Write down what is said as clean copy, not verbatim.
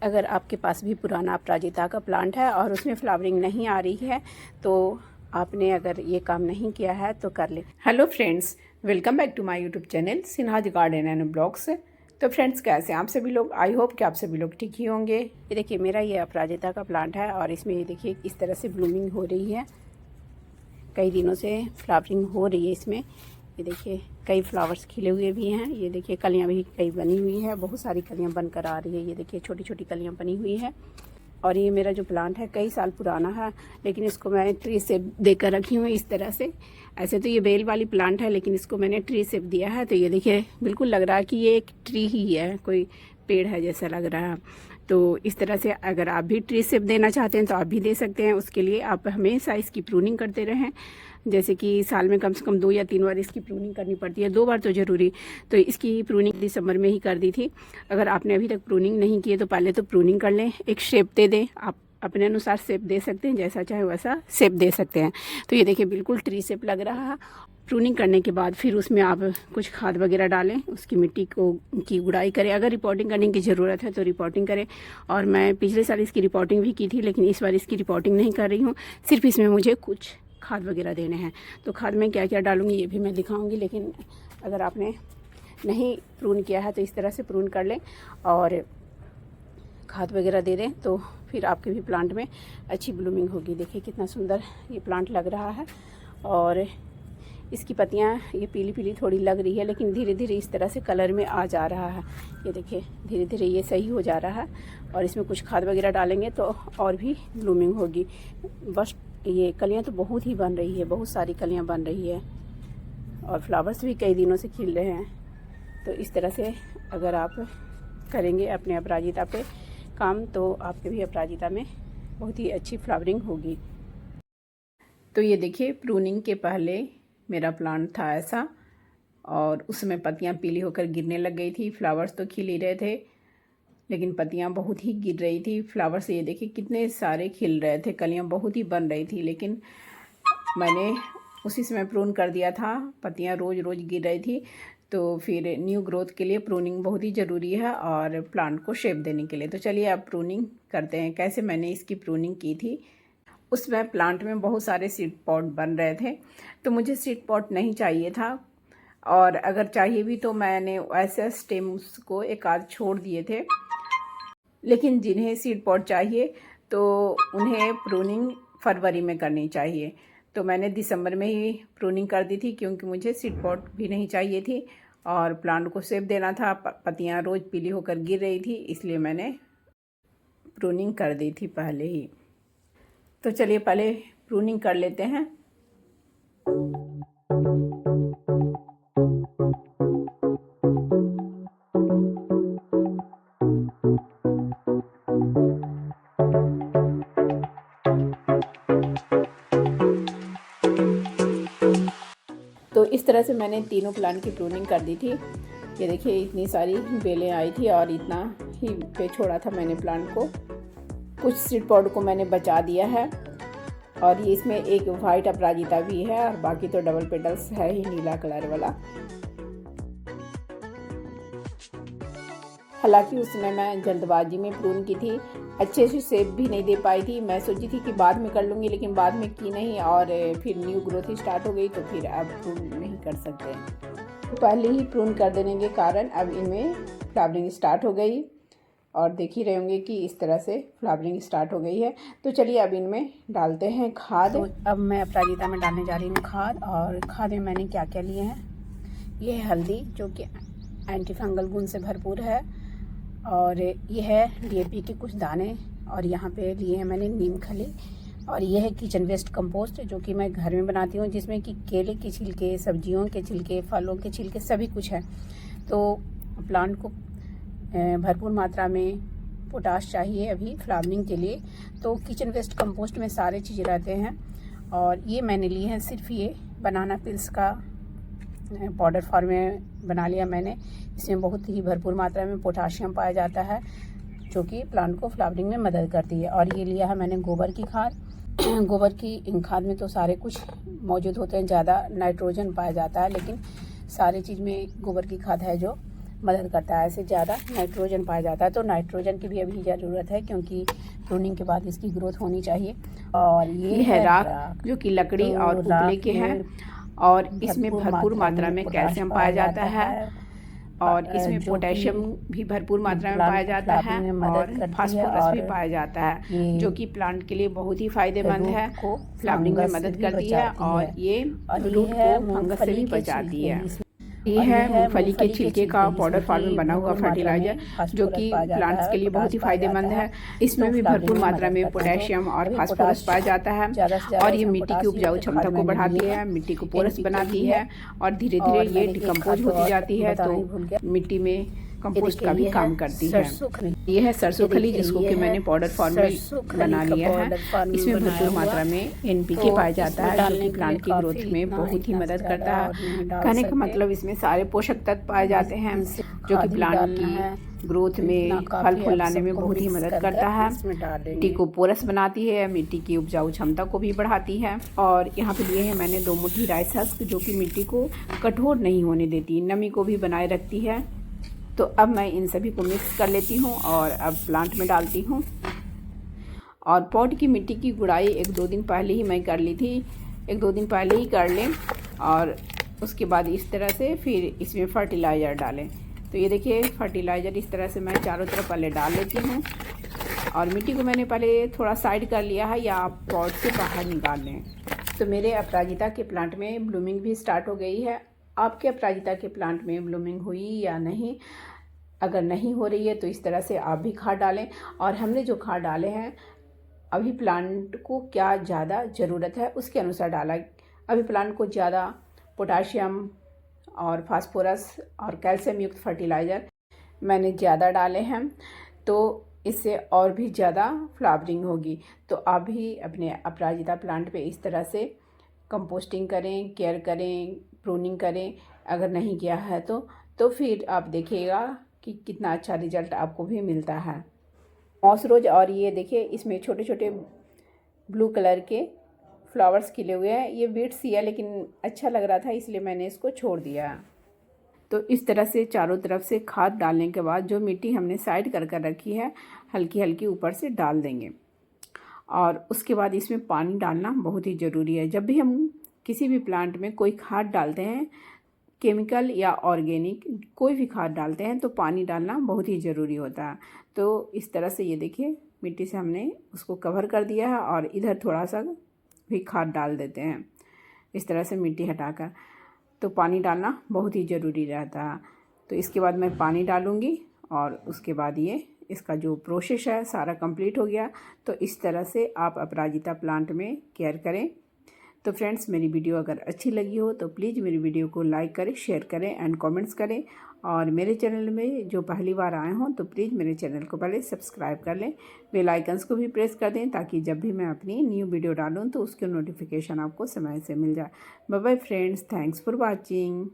अगर आपके पास भी पुराना अपराजिता का प्लांट है और उसमें फ्लावरिंग नहीं आ रही है तो आपने अगर ये काम नहीं किया है तो कर ले। Hello friends, welcome back to my YouTube channel Sinha garden and blogs. तो फ्रेंड्स, कैसे हैं आप सभी लोग? आई होप कि आप सभी लोग ठीक ही होंगे। ये देखिए, मेरा ये अपराजिता का प्लांट है और इसमें ये देखिए इस तरह से ब्लूमिंग हो रही है। कई दिनों से फ्लावरिंग हो रही है इसमें। ये देखिए कई फ्लावर्स खिले हुए भी हैं। ये देखिए कलियां भी कई बनी हुई है, बहुत सारी कलियां बनकर आ रही है। ये देखिए छोटी छोटी कलियां बनी हुई है। और ये मेरा जो प्लांट है कई साल पुराना है, लेकिन इसको मैं ट्री शेप देकर रखी हूँ इस तरह से। ऐसे तो ये बेल वाली प्लांट है, लेकिन इसको मैंने ट्री शेप दिया है। तो ये देखिए बिल्कुल लग रहा है कि ये एक ट्री ही है, कोई पेड़ है जैसा लग रहा है। तो इस तरह से अगर आप भी ट्री शेप देना चाहते हैं तो आप भी दे सकते हैं। उसके लिए आप हमेशा इसकी प्रूनिंग करते रहें। जैसे कि साल में कम से कम 2 या 3 बार इसकी प्रूनिंग करनी पड़ती है, 2 बार तो ज़रूरी। तो इसकी प्रूनिंग दिसंबर में ही कर दी थी। अगर आपने अभी तक प्रूनिंग नहीं की है तो पहले तो प्रूनिंग कर लें, एक शेप दे दें। आप अपने अनुसार शेप दे सकते हैं, जैसा चाहे वैसा शेप दे सकते हैं। तो ये देखिए बिल्कुल ट्री शेप लग रहा है। प्रूनिंग करने के बाद फिर उसमें आप कुछ खाद वगैरह डालें, उसकी मिट्टी को की गुड़ाई करें। अगर रिपोर्टिंग करने की ज़रूरत है तो रिपोर्टिंग करें। और मैं पिछले साल इसकी रिपोर्टिंग भी की थी, लेकिन इस बार इसकी रिपोर्टिंग नहीं कर रही हूँ। सिर्फ इसमें मुझे कुछ खाद वगैरह देने हैं। तो खाद में क्या क्या डालूंगी ये भी मैं दिखाऊंगी। लेकिन अगर आपने नहीं प्रून किया है तो इस तरह से प्रून कर लें और खाद वगैरह दे दें, तो फिर आपके भी प्लांट में अच्छी ब्लूमिंग होगी। देखिए कितना सुंदर ये प्लांट लग रहा है। और इसकी पत्तियां ये पीली पीली थोड़ी लग रही है, लेकिन धीरे धीरे इस तरह से कलर में आ जा रहा है। ये देखिए धीरे धीरे ये सही हो जा रहा है। और इसमें कुछ खाद वगैरह डालेंगे तो और भी ब्लूमिंग होगी। बस ये कलियां तो बहुत ही बन रही है, बहुत सारी कलियां बन रही है और फ्लावर्स भी कई दिनों से खिल रहे हैं। तो इस तरह से अगर आप करेंगे अपने अपराजिता पे काम तो आपके भी अपराजिता में बहुत ही अच्छी फ्लावरिंग होगी। तो ये देखिए प्रूनिंग के पहले मेरा प्लांट था ऐसा, और उसमें पत्तियां पीली होकर गिरने लग गई थी। फ्लावर्स तो खिल ही रहे थे, लेकिन पत्तियां बहुत ही गिर रही थी। फ्लावर्स ये देखिए कितने सारे खिल रहे थे, कलियां बहुत ही बन रही थी, लेकिन मैंने उसी समय प्रून कर दिया था। पत्तियां रोज़ रोज़ गिर रही थी। तो फिर न्यू ग्रोथ के लिए प्रूनिंग बहुत ही ज़रूरी है और प्लांट को शेप देने के लिए। तो चलिए अब प्रूनिंग करते हैं। कैसे मैंने इसकी प्रूनिंग की थी, उसमें प्लांट में बहुत सारे सीड पॉट बन रहे थे, तो मुझे सीड पॉट नहीं चाहिए था। और अगर चाहिए भी तो मैंने ऐसे स्टेम्स को एक आध छोड़ दिए थे। लेकिन जिन्हें सीड पॉट चाहिए तो उन्हें प्रूनिंग फरवरी में करनी चाहिए। तो मैंने दिसंबर में ही प्रूनिंग कर दी थी, क्योंकि मुझे सीड पॉट भी नहीं चाहिए थी और प्लांट को शेप देना था। पत्तियां रोज़ पीली होकर गिर रही थी, इसलिए मैंने प्रूनिंग कर दी थी पहले ही। तो चलिए पहले प्रूनिंग कर लेते हैं। तो इस तरह से मैंने तीनों प्लांट की प्रूनिंग कर दी थी। ये देखिए इतनी सारी बेलें आई थी और इतना ही पे छोड़ा था मैंने प्लांट को। कुछ सीड पॉट को मैंने बचा दिया है और ये इसमें एक वाइट अपराजिता भी है और बाकी तो डबल पेटल्स है ही, नीला कलर वाला। हालांकि उसमें मैं जल्दबाजी में प्रून की थी, अच्छे से शेप भी नहीं दे पाई थी। मैं सोची थी कि बाद में कर लूँगी, लेकिन बाद में की नहीं और फिर न्यू ग्रोथ ही स्टार्ट हो गई, तो फिर अब प्रून नहीं कर सकते। तो पहले ही प्रून कर देने के कारण अब इनमें फ्लावरिंग स्टार्ट हो गई और देख ही रहे होंगे कि इस तरह से फ्लावरिंग स्टार्ट हो गई है। तो चलिए अब इनमें डालते हैं खाद। तो अब मैं अपराजिता में डालने जा रही हूँ खाद। और खाद में मैंने क्या क्या लिए हैं, ये है हल्दी जो कि एंटी फंगल गुण से भरपूर है, और ये है डीएपी के कुछ दाने, और यहाँ पे लिए हैं मैंने नीम खली, और ये है किचन वेस्ट कंपोस्ट जो कि मैं घर में बनाती हूँ, जिसमें कि केले के छिलके, सब्जियों के छिलके, फलों के छिलके सभी कुछ है। तो प्लांट को भरपूर मात्रा में पोटाश चाहिए अभी फ्लावरिंग के लिए, तो किचन वेस्ट कंपोस्ट में सारे चीज़ रहते हैं। और ये मैंने लिए हैं सिर्फ ये बनाना पिल्स का पाउडर फॉर्म में बना लिया मैंने। इसमें बहुत ही भरपूर मात्रा में पोटाशियम पाया जाता है, जो कि प्लांट को फ्लावरिंग में मदद करती है। और ये लिया है मैंने गोबर की खाद। गोबर की खाद में तो सारे कुछ मौजूद होते हैं, ज़्यादा नाइट्रोजन पाया जाता है, लेकिन सारे चीज़ में गोबर की खाद है जो मदद करता है। ऐसे ज़्यादा नाइट्रोजन पाया जाता है, तो नाइट्रोजन की भी अभी ज़रूरत है क्योंकि प्रूनिंग के बाद इसकी ग्रोथ होनी चाहिए। और ये है राख, जो कि लकड़ी और उपले के हैं और इसमें भरपूर मात्रा में कैल्शियम पाया जाता है और इसमें पोटेशियम भी भरपूर मात्रा में पाया जाता है और फास्फोरस भी पाया जाता है, जो कि प्लांट के लिए बहुत ही फायदेमंद है। फ्लावरिंग में मदद करती है और ये रूट को फंगस से भी बचाती है। ये है मूंगफली के छिलके का पाउडर फॉर्म में बना हुआ फर्टिलाइजर, जो कि प्लांट्स के लिए बहुत ही फायदेमंद है। इसमें भी भरपूर मात्रा में पोटेशियम और फास्फोरस पाया जाता है और ये मिट्टी की उपजाऊ क्षमता को बढ़ाती है, मिट्टी को पोरस बनाती है और धीरे धीरे ये डिकम्पोज होती जाती है, तो मिट्टी में कंपोस्ट का भी काम करती है। ये है सरसों खली, जिसको कि मैंने पाउडर फॉर्म में बना लिया है। इसमें भरपूर मात्रा में NPK पाया जाता है, जो कि प्लांट की ग्रोथ में बहुत ही मदद करता है। कहने का मतलब इसमें सारे पोषक तत्व पाए जाते हैं, जो कि प्लांट की ग्रोथ में फल फूल लाने में बहुत ही मदद करता है। मिट्टी को पोरस बनाती है, मिट्टी की उपजाऊ क्षमता को भी बढ़ाती है। और यहाँ पे लिए हैं मैंने 2 मुट्ठी राइस हस्क, जो कि मिट्टी को कठोर नहीं होने देती, नमी को भी बनाए रखती है। तो अब मैं इन सभी को मिक्स कर लेती हूँ और अब प्लांट में डालती हूँ। और पॉट की मिट्टी की गुड़ाई 1-2 दिन पहले ही मैं कर ली थी, 1-2 दिन पहले ही कर लें और उसके बाद इस तरह से फिर इसमें फर्टिलाइज़र डालें। तो ये देखिए फर्टिलाइज़र इस तरह से मैं चारों तरफ पहले डाल लेती हूँ और मिट्टी को मैंने पहले थोड़ा साइड कर लिया है, या आप पॉट से बाहर निकाल लें। तो मेरे अपराजिता के प्लांट में ब्लूमिंग भी स्टार्ट हो गई है। आपके अपराजिता के प्लांट में ब्लूमिंग हुई या नहीं? अगर नहीं हो रही है तो इस तरह से आप भी खाद डालें। और हमने जो खाद डाले हैं अभी प्लांट को क्या ज़्यादा ज़रूरत है उसके अनुसार डाला। अभी प्लांट को ज़्यादा पोटाशियम और फास्फोरस और कैल्शियम युक्त फर्टिलाइज़र मैंने ज़्यादा डाले हैं, तो इससे और भी ज़्यादा फ्लावरिंग होगी। तो आप भी अपने अपराजिता प्लांट पे इस तरह से कंपोस्टिंग करें, केयर करें, प्रूनिंग करें। अगर नहीं किया है तो फिर आप देखिएगा कि कितना अच्छा रिजल्ट आपको भी मिलता है। मॉस रोज, और ये देखिए इसमें छोटे छोटे ब्लू कलर के फ्लावर्स खिले हुए हैं। ये बीट्स ही है लेकिन अच्छा लग रहा था इसलिए मैंने इसको छोड़ दिया। तो इस तरह से चारों तरफ से खाद डालने के बाद जो मिट्टी हमने साइड कर कर रखी है हल्की हल्की ऊपर से डाल देंगे। और उसके बाद इसमें पानी डालना बहुत ही ज़रूरी है। जब भी हम किसी भी प्लांट में कोई खाद डालते हैं, केमिकल या ऑर्गेनिक कोई भी खाद डालते हैं, तो पानी डालना बहुत ही ज़रूरी होता है। तो इस तरह से ये देखिए मिट्टी से हमने उसको कवर कर दिया है और इधर थोड़ा सा भी खाद डाल देते हैं इस तरह से मिट्टी हटाकर। तो पानी डालना बहुत ही ज़रूरी रहता है। तो इसके बाद मैं पानी डालूँगी और उसके बाद ये इसका जो प्रोसेस है सारा कंप्लीट हो गया। तो इस तरह से आप अपराजिता प्लांट में केयर करें। तो फ्रेंड्स, मेरी वीडियो अगर अच्छी लगी हो तो प्लीज़ मेरी वीडियो को लाइक करें, शेयर करें एंड कमेंट्स करें। और मेरे चैनल में जो पहली बार आए हों तो प्लीज़ मेरे चैनल को पहले सब्सक्राइब कर लें, बेल आइकन्स को भी प्रेस कर दें, ताकि जब भी मैं अपनी न्यू वीडियो डालूँ तो उसकी नोटिफिकेशन आपको समय से मिल जाए। Bye bye friends, thanks for watching.